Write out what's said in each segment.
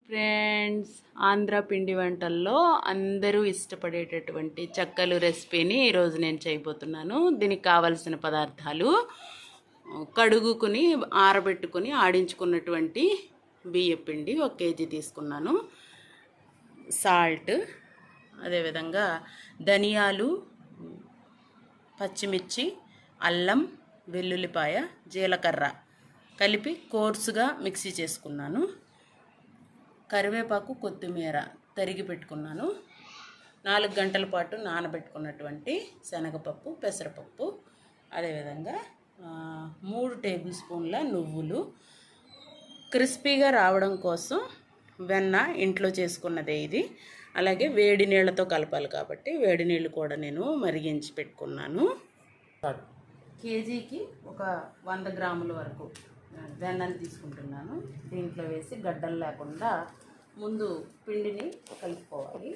Friends, Andhra పిండి వంటల్లో అందరూ ఇష్టపడేటటువంటి చెక్కలు రెసిపీని ఈరోజు నేను చేయబోతున్నాను. దీనికి కావలసిన పదార్థాలు: కడుగుకుని ఆరబెట్టుకుని ఆడించుకున్నటువంటి బియ్యం పిండి 1 కేజీ తీసుకున్నాను, సాల్ట్, అదేవిధంగా ధనియాలు, పచ్చిమిర్చి, అల్లం, వెల్లుల్లిపాయ, జీలకర్ర కలిపి కోర్సుగా మిక్సీ చేసుకున్నాను, కరివేపాకు, కొత్తిమీర తరిగి పెట్టుకున్నాను, 4 గంటల పాటు నానబెట్టుకున్నటువంటి శనగపప్పు, పెసరపప్పు, అదేవిధంగా 3 టేబుల్ స్పూన్ల నువ్వులు, క్రిస్పీగా రావడం కోసం వెన్న ఇంట్లో చేసుకున్నదే ఇది. అలాగే వేడి నీళ్ళతో కలపాలి కాబట్టి వేడి నీళ్ళు కూడా నేను మరిగించి పెట్టుకున్నాను. కేజీకి ఒక 100 గ్రాముల వరకు వెన్నని తీసుకుంటున్నాను. దీంట్లో వేసి గడ్డలు లేకుండా ముందు పిండిని కలుపుకోవాలి.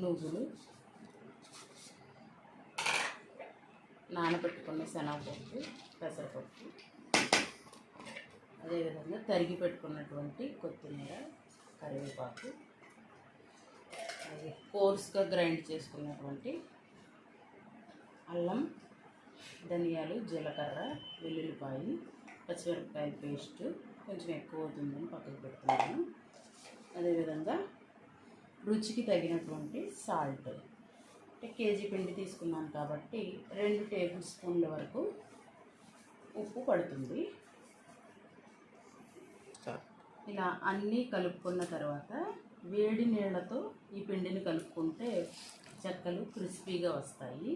నువ్వులు, నానబెట్టుకున్న శనగపప్పు, పెసరపప్పు, అదేవిధంగా తరిగి పెట్టుకున్నటువంటి కొత్తిమీర, కరివేపాకు, కోర్స్గా గ్రైండ్ చేసుకున్నటువంటి అల్లం, ధనియాలు, జీలకర్ర, వెల్లుల్లిపాయ, పచ్చిమిరపకాయల పేస్ట్ కొంచెం ఎక్కువ అవుతుందని పక్కకు పెడుతున్నాను. అదేవిధంగా రుచికి తగినటువంటి సాల్ట్, కేజీ పిండి తీసుకున్నాను కాబట్టి 2 టేబుల్ స్పూన్ల వరకు ఉప్పు పడుతుంది. ఇలా అన్నీ కలుపుకున్న తర్వాత వేడి నీళ్ళతో ఈ పిండిని కలుపుకుంటే చెక్కలు క్రిస్పీగా వస్తాయి.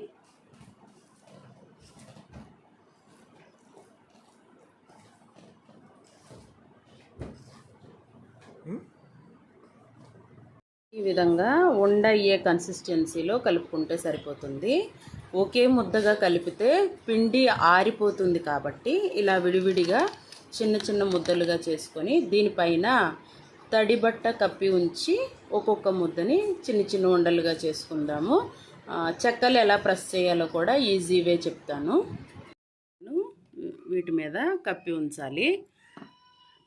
ఈ విధంగా ఉండ అయ్యే కన్సిస్టెన్సీలో కలుపుకుంటే సరిపోతుంది. ఒకే ముద్దగా కలిపితే పిండి ఆరిపోతుంది కాబట్టి ఇలా విడివిడిగా చిన్న చిన్న ముద్దలుగా చేసుకొని దీనిపైన తడి బట్ట కప్పి ఉంచి ఒక్కొక్క ముద్దని చిన్న చిన్న ఉండలుగా చేసుకుందాము. చెక్కలు ఎలా ప్రెస్ చేయాలో కూడా ఈజీ వే చెప్తాను. వీటి మీద కప్పి ఉంచాలి.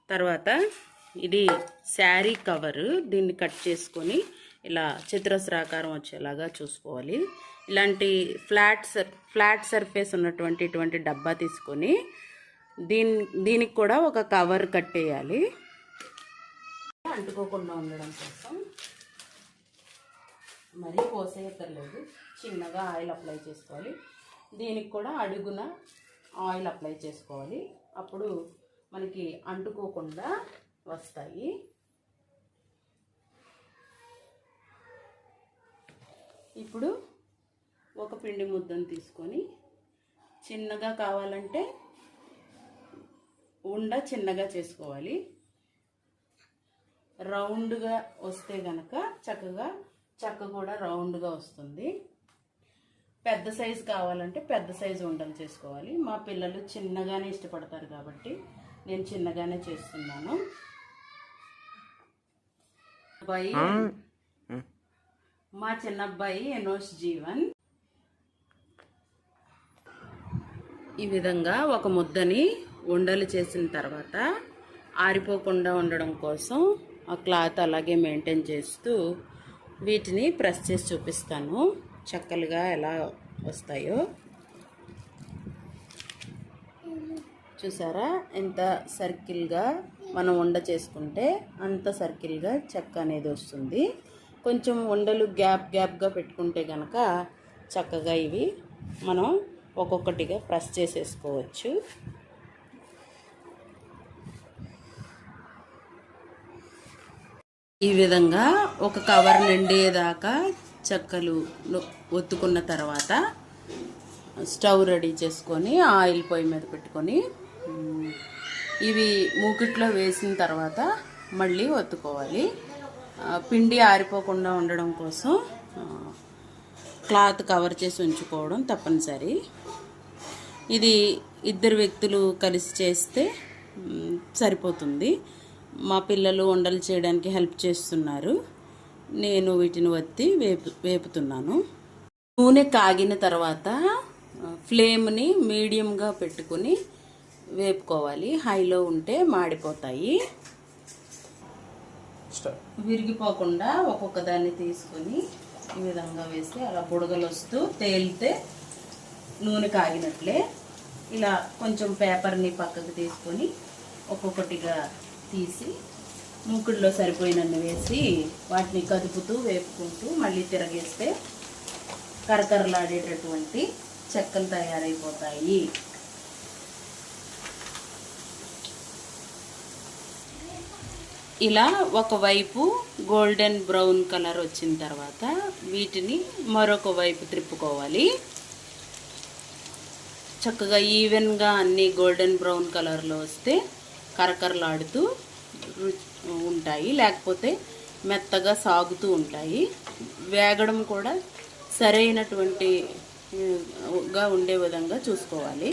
తర్వాత ఇది శారీ కవరు, దీన్ని కట్ చేసుకొని ఇలా చతురస్రాకారం వచ్చేలాగా చూసుకోవాలి. ఇలాంటి ఫ్లాట్ సర్ఫేస్ ఉన్నటువంటి ఇటువంటి డబ్బా తీసుకొని దీనికి కూడా ఒక కవర్ కట్టేయాలి. అంటుకోకుండా ఉండడం కోసం మరీ పోసేయక్కర్లేదు, చిన్నగా ఆయిల్ అప్లై చేసుకోవాలి. దీనికి కూడా అడుగున ఆయిల్ అప్లై చేసుకోవాలి. అప్పుడు మనకి అంటుకోకుండా వస్తాయి. ఇప్పుడు ఒక పిండి ముద్దను తీసుకొని చిన్నగా కావాలంటే ఉండ చిన్నగా చేసుకోవాలి. రౌండ్గా వస్తే గనక చెక్క కూడా రౌండ్గా వస్తుంది. పెద్ద సైజు కావాలంటే పెద్ద సైజు ఉండలు చేసుకోవాలి. మా పిల్లలు చిన్నగానే ఇష్టపడతారు కాబట్టి నేను చిన్నగానే చేస్తున్నాను. మా చిన్నబ్బాయి ఎనోష్ జీవన్ ఈ విధంగా ఒక ముద్దని ఉండలు చేసిన తర్వాత ఆరిపోకుండా ఉండడం కోసం ఆ క్లాత్ అలాగే మెయింటైన్ చేస్తూ వీటిని ప్రెస్ చేసి చూపిస్తాను చెక్కలుగా ఎలా వస్తాయో. చూసారా, ఎంత సర్కిల్గా మనం ఉండ చేసుకుంటే అంత సర్కిల్గా చెక్క అనేది వస్తుంది. కొంచెం ఉండలు గ్యాప్గా పెట్టుకుంటే కనుక చక్కగా ఇవి మనం ఒక్కొక్కటిగా ప్రెస్ చేసేసుకోవచ్చు. ఈ విధంగా ఒక కవర్ నిండేదాకా చెక్కలు ఒత్తుకున్న తర్వాత స్టవ్ రెడీ చేసుకొని ఆయిల్ పొయ్యి మీద పెట్టుకొని ఇవి మూకిట్లో వేసిన తర్వాత మళ్ళీ ఒత్తుకోవాలి. పిండి ఆరిపోకుండా ఉండడం కోసం క్లాత్ కవర్ చేసి ఉంచుకోవడం తప్పనిసరి. ఇది 2 వ్యక్తులు కలిసి చేస్తే సరిపోతుంది. మా పిల్లలు వంటలు చేయడానికి హెల్ప్ చేస్తున్నారు. నేను వీటిని ఒత్తి వేపుతున్నాను. నూనె కాగిన తర్వాత ఫ్లేమ్ని మీడియంగా పెట్టుకుని వేపుకోవాలి. హైలో ఉంటే మాడిపోతాయి. విరిగిపోకుండా ఒక్కొక్క దాన్ని తీసుకొని ఈ విధంగా వేస్తే అలా బుడగలు వస్తూ తేలితే నూనె కాగినట్లే. ఇలా కొంచెం పేపర్ని పక్కకు తీసుకొని ఒక్కొక్కటిగా తీసి మూకుడులో సరిపోయినన్ని వేసి వాటిని కదుపుతూ వేపుకుంటూ మళ్ళీ తిరగేస్తే కరకరలాడేటటువంటి చెక్కలు తయారైపోతాయి. ఇలా ఒకవైపు గోల్డెన్ బ్రౌన్ కలర్ వచ్చిన తర్వాత వీటిని మరొక వైపు త్రిప్పుకోవాలి. చక్కగా ఈవెన్గా అన్ని గోల్డెన్ బ్రౌన్ కలర్లో వస్తే కరకరలాడుతూ ఉంటాయి, లేకపోతే మెత్తగా సాగుతూ ఉంటాయి. వేగడం కూడా సరైనటువంటిగా ఉండే విధంగా చూసుకోవాలి.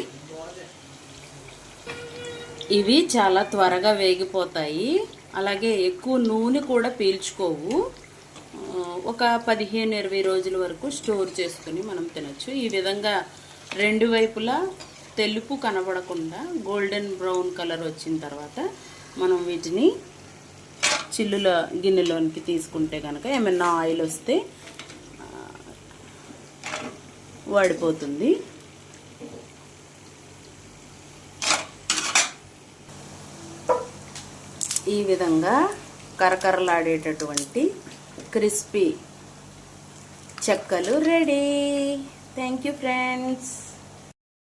ఇవి చాలా త్వరగా వేగిపోతాయి, అలాగే ఎక్కువ నూనె కూడా పీల్చుకోవు. ఒక 15-20 రోజుల వరకు స్టోర్ చేసుకుని మనం తినచ్చు. ఈ విధంగా రెండు వైపులా తెలుపు కనబడకుండా గోల్డెన్ బ్రౌన్ కలర్ వచ్చిన తర్వాత మనం వీటిని చిల్లుల గిన్నెలోనికి తీసుకుంటే కనుక ఏమైనా ఆయిల్ వస్తే వాడిపోతుంది. ఈ విధంగా కరకరలాడేటటువంటి క్రిస్పీ చెక్కలు రెడీ. Thank you friends.